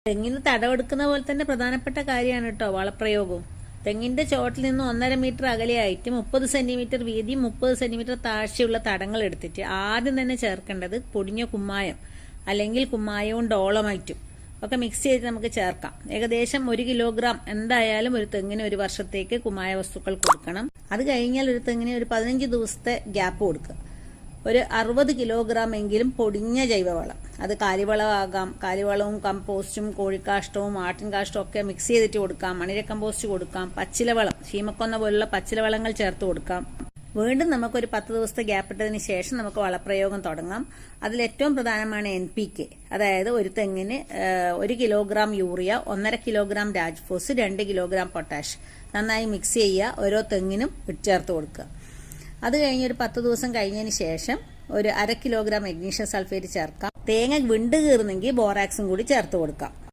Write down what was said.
തെങ്ങിന് തടവെടുക്കുന്ന പോലെ തന്നെ പ്രധാനപ്പെട്ട കാര്യമാണ് കേട്ടോ വളപ്രയോഗവും. തെങ്ങിന്റെ ചോട്ടിൽ നിന്ന് 1.5 മീറ്റർ അകലെയായിട്ട് 30 സെന്റിമീറ്റർ വീതി 30 സെന്റിമീറ്റർ താഴ്ചയുള്ള തടങ്ങൾ എടുത്തിട്ട് ആദ്യം തന്നെ ചേർക്കേണ്ടത് പൊടിഞ്ഞ കുമ്മായം അല്ലെങ്കിൽ കുമ്മായവും ഡോളമൈറ്റും ഒക്കെ മിക്സ് ചെയ്ത് നമുക്ക് ചേർക്കാം. ഏകദേശം 1 കിലോഗ്രാം എന്തായാലും ഒരു തെങ്ങിന് ഒരു വർഷത്തേക്ക് കുമ്മായ വസ്തുക്കൾ കൊടുക്കണം. അത് കഴിഞ്ഞാൽ ഒരു തെങ്ങിന് ഒരു 15 ദിവസത്തെ ഗ്യാപ്പ് കൊടുക്കുക. ഒരു 60 കിലോഗ്രാം എങ്കിലും പൊടിഞ്ഞ ജൈവവളം, അത് കാലിവളമാകാം. കാലിവളവും കമ്പോസ്റ്റും കോഴിക്കാഷ്ടവും ആട്ടിൻ കാഷ്ടവും ഒക്കെ മിക്സ് ചെയ്തിട്ട് കൊടുക്കാം. മണിര കമ്പോസ്റ്റ് കൊടുക്കാം. പച്ചിലവളം, ശീമക്കൊന്ന പോലുള്ള പച്ചിലവളങ്ങൾ ചേർത്ത് കൊടുക്കാം. വീണ്ടും നമുക്കൊരു 10 ദിവസത്തെ ഗ്യാപ്പ് ഇട്ടതിന് ശേഷം നമുക്ക് വളപ്രയോഗം തുടങ്ങാം. അതിൽ ഏറ്റവും പ്രധാനമാണ് NPK. അതായത് ഒരു തെങ്ങിന് 1 kilogram urea, 1.5 kilogram Rajphos, 2 kilogram potash നന്നായി മിക്സ് ചെയ്യുക. ഓരോ തെങ്ങിനും ചേർത്ത് കൊടുക്കുക. അത് കഴിഞ്ഞ് ഒരു 10 ദിവസം കഴിഞ്ഞതിന് ശേഷം ഒരു 1/2 കിലോഗ്രാം മഗ്നീഷ്യം സൾഫേറ്റ് ചേർക്കാം. തേങ്ങ വിണ്ട് കീറുന്നെങ്കിൽ ബോറാക്സും കൂടി ചേർത്ത് കൊടുക്കാം.